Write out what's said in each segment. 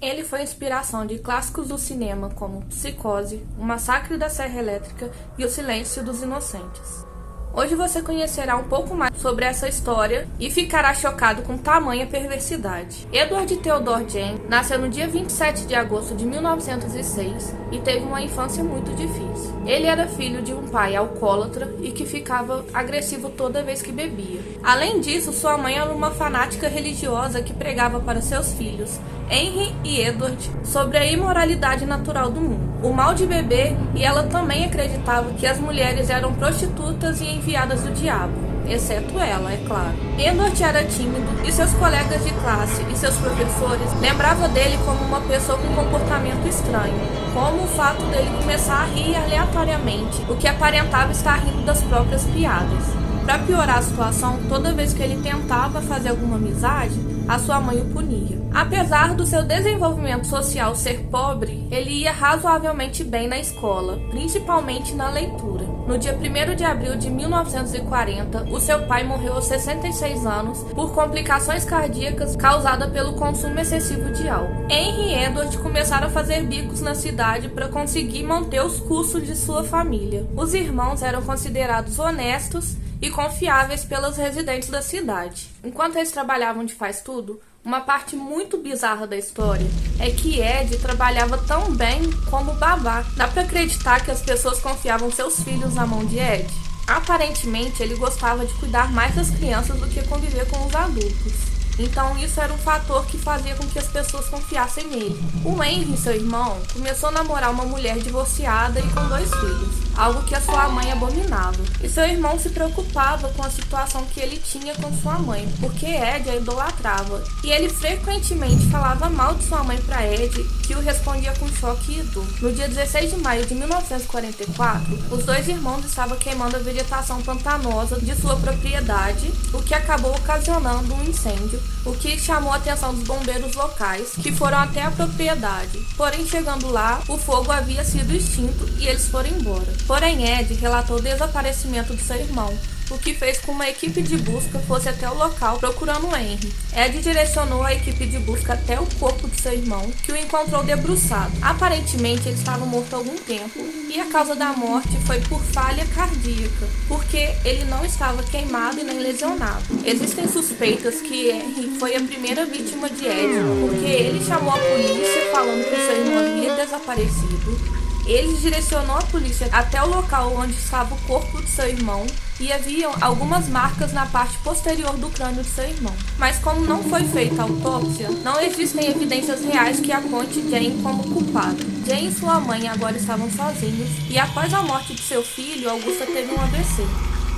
Ele foi inspiração de clássicos do cinema como Psicose, O Massacre da Serra Elétrica e O Silêncio dos Inocentes. Hoje você conhecerá um pouco mais sobre essa história e ficará chocado com tamanha perversidade. Edward Theodore Jane nasceu no dia 27 de agosto de 1906 e teve uma infância muito difícil. Ele era filho de um pai alcoólatra e que ficava agressivo toda vez que bebia. Além disso, sua mãe era uma fanática religiosa que pregava para seus filhos, Henry e Edward, sobre a imoralidade natural do mundo, o mal de beber, e ela também acreditava que as mulheres eram prostitutas e enviadas do diabo, exceto ela, é claro. Edward era tímido e seus colegas de classe e seus professores lembravam dele como uma pessoa com comportamento estranho, como o fato dele começar a rir aleatoriamente, o que aparentava estar rindo das próprias piadas. Para piorar a situação, toda vez que ele tentava fazer alguma amizade, a sua mãe o punia. Apesar do seu desenvolvimento social ser pobre, ele ia razoavelmente bem na escola, principalmente na leitura. No dia 1º de abril de 1940, o seu pai morreu aos 66 anos por complicações cardíacas causadas pelo consumo excessivo de álcool. Henry e Edward começaram a fazer bicos na cidade para conseguir manter os custos de sua família. Os irmãos eram considerados honestos e confiáveis pelos residentes da cidade. Enquanto eles trabalhavam de faz tudo, uma parte muito bizarra da história é que Ed trabalhava tão bem como babá. Dá pra acreditar que as pessoas confiavam seus filhos na mão de Ed? Aparentemente, ele gostava de cuidar mais das crianças do que conviver com os adultos. Então isso era um fator que fazia com que as pessoas confiassem nele. O Henry, seu irmão, começou a namorar uma mulher divorciada e com 2 filhos, algo que a sua mãe abominava. E seu irmão se preocupava com a situação que ele tinha com sua mãe, porque Ed a idolatrava. E ele frequentemente falava mal de sua mãe para Ed, que o respondia com choque e dor. No dia 16 de maio de 1944, os 2 irmãos estavam queimando a vegetação pantanosa de sua propriedade, o que acabou ocasionando um incêndio, o que chamou a atenção dos bombeiros locais, que foram até a propriedade. Porém, chegando lá, o fogo havia sido extinto e eles foram embora. Porém, Ed relatou o desaparecimento de seu irmão, o que fez com que uma equipe de busca fosse até o local procurando Henry. Ed direcionou a equipe de busca até o corpo de seu irmão, que o encontrou debruçado. Aparentemente, ele estava morto há algum tempo, e a causa da morte foi por falha cardíaca, porque ele não estava queimado e nem lesionado. Existem suspeitas que Henry foi a primeira vítima de Ed, porque ele chamou a polícia falando que seu irmão havia desaparecido. Ele direcionou a polícia até o local onde estava o corpo de seu irmão e haviam algumas marcas na parte posterior do crânio de seu irmão. Mas como não foi feita a autópsia, não existem evidências reais que aponte Jane como culpado. Jane e sua mãe agora estavam sozinhos e após a morte de seu filho, Augusta teve um AVC,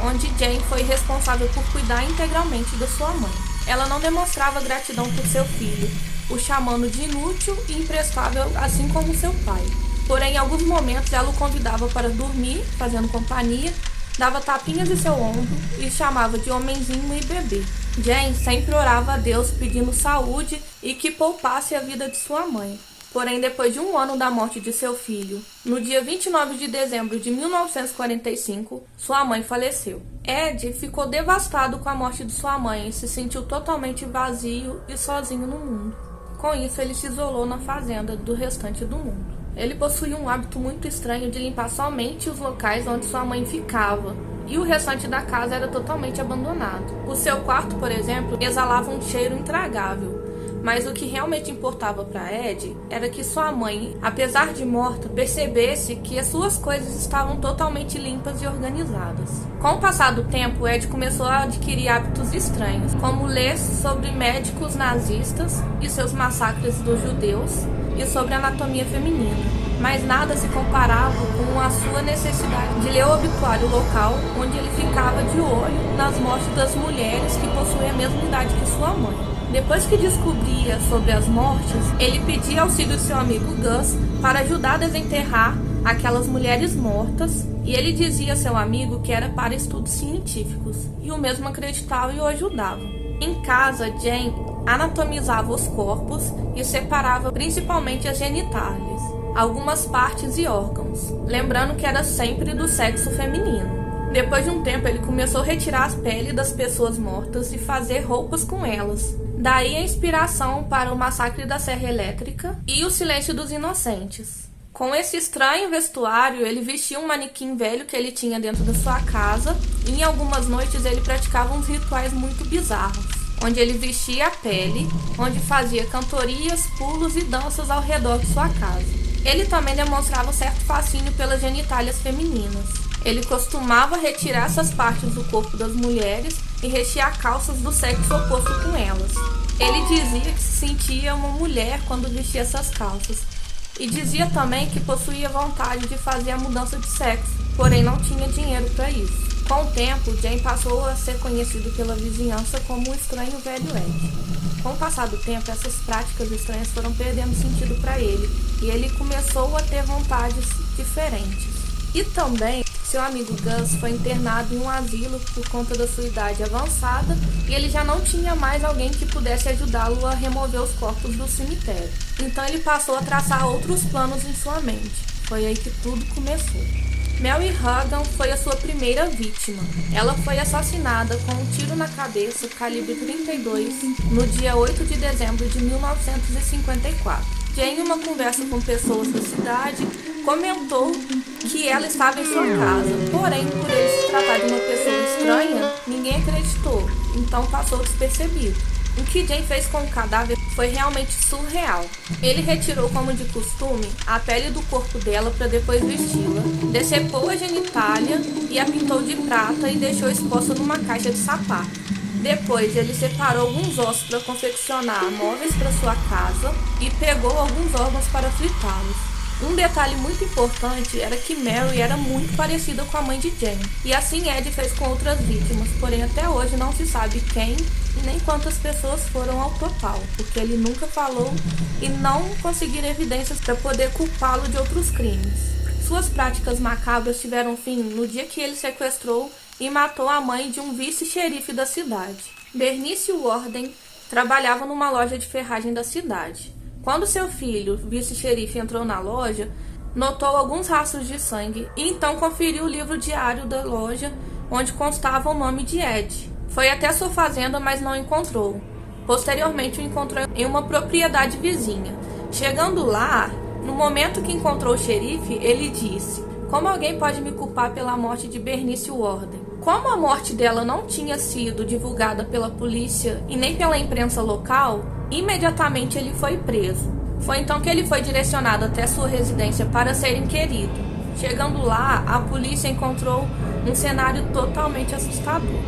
onde Jane foi responsável por cuidar integralmente da sua mãe. Ela não demonstrava gratidão por seu filho, o chamando de inútil e imprestável assim como seu pai. Porém, em alguns momentos ela o convidava para dormir, fazendo companhia, dava tapinhas em seu ombro e chamava de homenzinho e bebê. Jane sempre orava a Deus pedindo saúde e que poupasse a vida de sua mãe. Porém, depois de um ano da morte de seu filho, no dia 29 de dezembro de 1945, sua mãe faleceu. Ed ficou devastado com a morte de sua mãe e se sentiu totalmente vazio e sozinho no mundo. Com isso, ele se isolou na fazenda do restante do mundo. Ele possuía um hábito muito estranho de limpar somente os locais onde sua mãe ficava, e o restante da casa era totalmente abandonado. O seu quarto, por exemplo, exalava um cheiro intragável, mas o que realmente importava para Ed era que sua mãe, apesar de morta, percebesse que as suas coisas estavam totalmente limpas e organizadas. Com o passar do tempo, Ed começou a adquirir hábitos estranhos, como ler sobre médicos nazistas e seus massacres dos judeus, e sobre anatomia feminina, mas nada se comparava com a sua necessidade de ler o obituário local, onde ele ficava de olho nas mortes das mulheres que possuem a mesma idade que sua mãe. Depois que descobria sobre as mortes, ele pedia auxílio de seu amigo Gus para ajudar a desenterrar aquelas mulheres mortas, e ele dizia a seu amigo que era para estudos científicos, e o mesmo acreditava e o ajudava. Em casa, Jane anatomizava os corpos e separava principalmente as genitálias, algumas partes e órgãos, lembrando que era sempre do sexo feminino. Depois de um tempo, ele começou a retirar as peles das pessoas mortas e fazer roupas com elas. Daí a inspiração para o Massacre da Serra Elétrica e O Silêncio dos Inocentes. Com esse estranho vestuário, ele vestia um manequim velho que ele tinha dentro da sua casa e em algumas noites ele praticava uns rituais muito bizarros, onde ele vestia a pele, onde fazia cantorias, pulos e danças ao redor de sua casa. Ele também demonstrava certo fascínio pelas genitálias femininas. Ele costumava retirar essas partes do corpo das mulheres e rechear calças do sexo oposto com elas. Ele dizia que se sentia uma mulher quando vestia essas calças. E dizia também que possuía vontade de fazer a mudança de sexo, porém não tinha dinheiro para isso. Com o tempo, Jane passou a ser conhecido pela vizinhança como o estranho velho Ed. Com o passar do tempo, essas práticas estranhas foram perdendo sentido para ele, e ele começou a ter vontades diferentes. E também, seu amigo Gus foi internado em um asilo por conta da sua idade avançada e ele já não tinha mais alguém que pudesse ajudá-lo a remover os corpos do cemitério. Então ele passou a traçar outros planos em sua mente. Foi aí que tudo começou. Mary Hagan foi a sua primeira vítima. Ela foi assassinada com um tiro na cabeça, calibre 32, no dia 8 de dezembro de 1954. Jane, em uma conversa com pessoas da cidade, comentou que ela estava em sua casa. Porém, por ele se tratar de uma pessoa estranha, ninguém acreditou, então passou despercebido. O que Jane fez com o cadáver foi realmente surreal. Ele retirou, como de costume, a pele do corpo dela para depois vesti-la, decepou a genitália e a pintou de prata e deixou exposta numa caixa de sapato. Depois, ele separou alguns ossos para confeccionar móveis para sua casa e pegou alguns órgãos para fritá-los. Um detalhe muito importante era que Mary era muito parecida com a mãe de Jane, e assim Ed fez com outras vítimas, porém até hoje não se sabe quem e nem quantas pessoas foram ao total, porque ele nunca falou e não conseguiram evidências para poder culpá-lo de outros crimes. Suas práticas macabras tiveram fim no dia que ele sequestrou e matou a mãe de um vice-xerife da cidade. Bernice Warden trabalhava numa loja de ferragem da cidade. Quando seu filho, vice-xerife, entrou na loja, notou alguns rastros de sangue e então conferiu o livro diário da loja, onde constava o nome de Ed. Foi até sua fazenda, mas não encontrou. Posteriormente, o encontrou em uma propriedade vizinha. Chegando lá, no momento que encontrou o xerife, ele disse: "Como alguém pode me culpar pela morte de Bernice Warden?" Como a morte dela não tinha sido divulgada pela polícia e nem pela imprensa local, imediatamente ele foi preso. Foi então que ele foi direcionado até sua residência para ser inquirido. Chegando lá, a polícia encontrou um cenário totalmente assustador.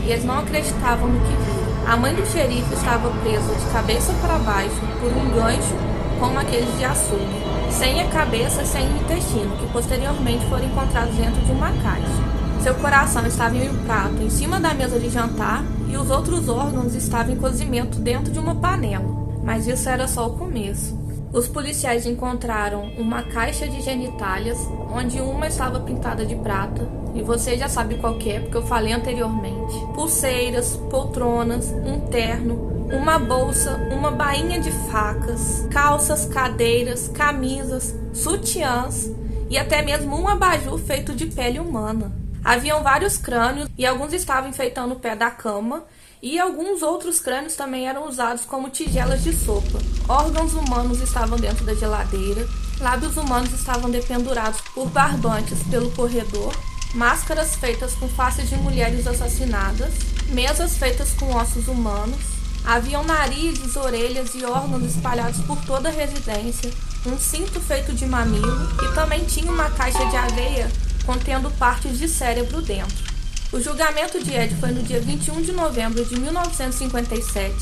E eles não acreditavam no que viram. A mãe do xerife estava presa de cabeça para baixo por um gancho como aqueles de açougue, sem a cabeça e sem o intestino, que posteriormente foram encontrados dentro de uma caixa. Seu coração estava em um prato em cima da mesa de jantar e os outros órgãos estavam em cozimento dentro de uma panela. Mas isso era só o começo. Os policiais encontraram uma caixa de genitálias, onde uma estava pintada de prata, e você já sabe qual que é, porque eu falei anteriormente. Pulseiras, poltronas, um terno, uma bolsa, uma bainha de facas, calças, cadeiras, camisas, sutiãs e até mesmo um abajur feito de pele humana. Haviam vários crânios e alguns estavam enfeitando o pé da cama e alguns outros crânios também eram usados como tigelas de sopa. Órgãos humanos estavam dentro da geladeira, lábios humanos estavam dependurados por barbantes pelo corredor, máscaras feitas com faces de mulheres assassinadas, mesas feitas com ossos humanos, haviam narizes, orelhas e órgãos espalhados por toda a residência, um cinto feito de mamilo e também tinha uma caixa de aveia contendo partes de cérebro dentro. O julgamento de Ed foi no dia 21 de novembro de 1957,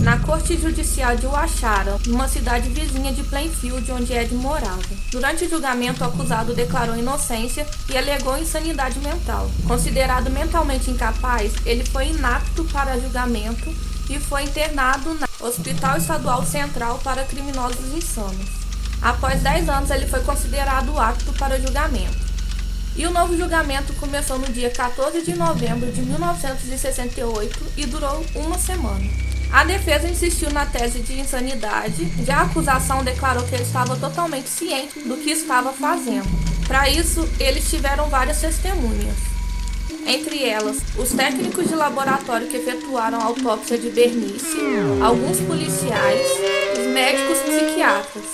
na Corte Judicial de Washara, numa cidade vizinha de Plainfield, onde Ed morava. Durante o julgamento, o acusado declarou inocência e alegou insanidade mental. Considerado mentalmente incapaz, ele foi inapto para julgamento e foi internado no Hospital Estadual Central para Criminosos Insanos. Após 10 anos, ele foi considerado apto para julgamento. E o novo julgamento começou no dia 14 de novembro de 1968 e durou uma semana. A defesa insistiu na tese de insanidade, já a acusação declarou que ele estava totalmente ciente do que estava fazendo. Para isso, eles tiveram várias testemunhas. entre elas os técnicos de laboratório que efetuaram a autópsia de Bernice, alguns policiais, os médicos psiquiatras,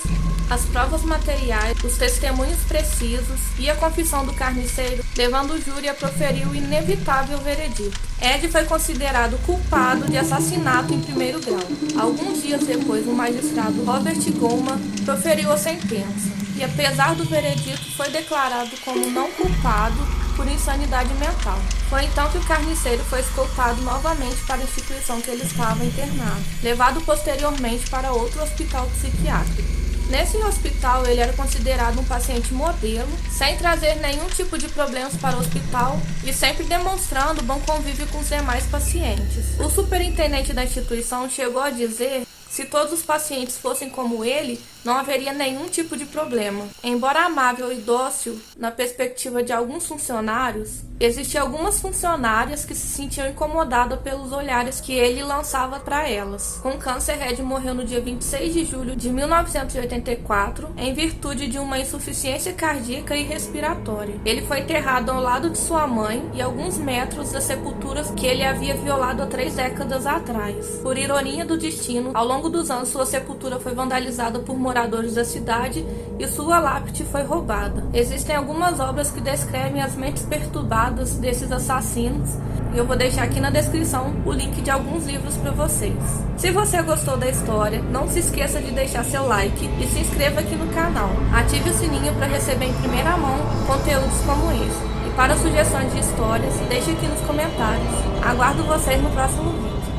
as provas materiais, os testemunhos precisos e a confissão do carniceiro, levando o júri a proferir o inevitável veredito. Ed foi considerado culpado de assassinato em primeiro grau. Alguns dias depois, o magistrado Robert Goma proferiu a sentença e, apesar do veredito, foi declarado como não culpado por insanidade mental. Foi então que o carniceiro foi escoltado novamente para a instituição que ele estava internado, levado posteriormente para outro hospital psiquiátrico. Nesse hospital, ele era considerado um paciente modelo, sem trazer nenhum tipo de problemas para o hospital e sempre demonstrando bom convívio com os demais pacientes. O superintendente da instituição chegou a dizer que se todos os pacientes fossem como ele, não haveria nenhum tipo de problema. Embora amável e dócil, na perspectiva de alguns funcionários, existiam algumas funcionárias que se sentiam incomodadas pelos olhares que ele lançava para elas. Com câncer, Ed morreu no dia 26 de julho de 1984, em virtude de uma insuficiência cardíaca e respiratória. Ele foi enterrado ao lado de sua mãe e alguns metros das sepulturas que ele havia violado há 3 décadas atrás. Por ironia do destino, ao longo dos anos, sua sepultura foi vandalizada por moradores da cidade e sua lápide foi roubada. Existem algumas obras que descrevem as mentes perturbadas desses assassinos e eu vou deixar aqui na descrição o link de alguns livros para vocês. Se você gostou da história, não se esqueça de deixar seu like e se inscreva aqui no canal. Ative o sininho para receber em primeira mão conteúdos como esse. E para sugestões de histórias, deixe aqui nos comentários. Aguardo vocês no próximo vídeo.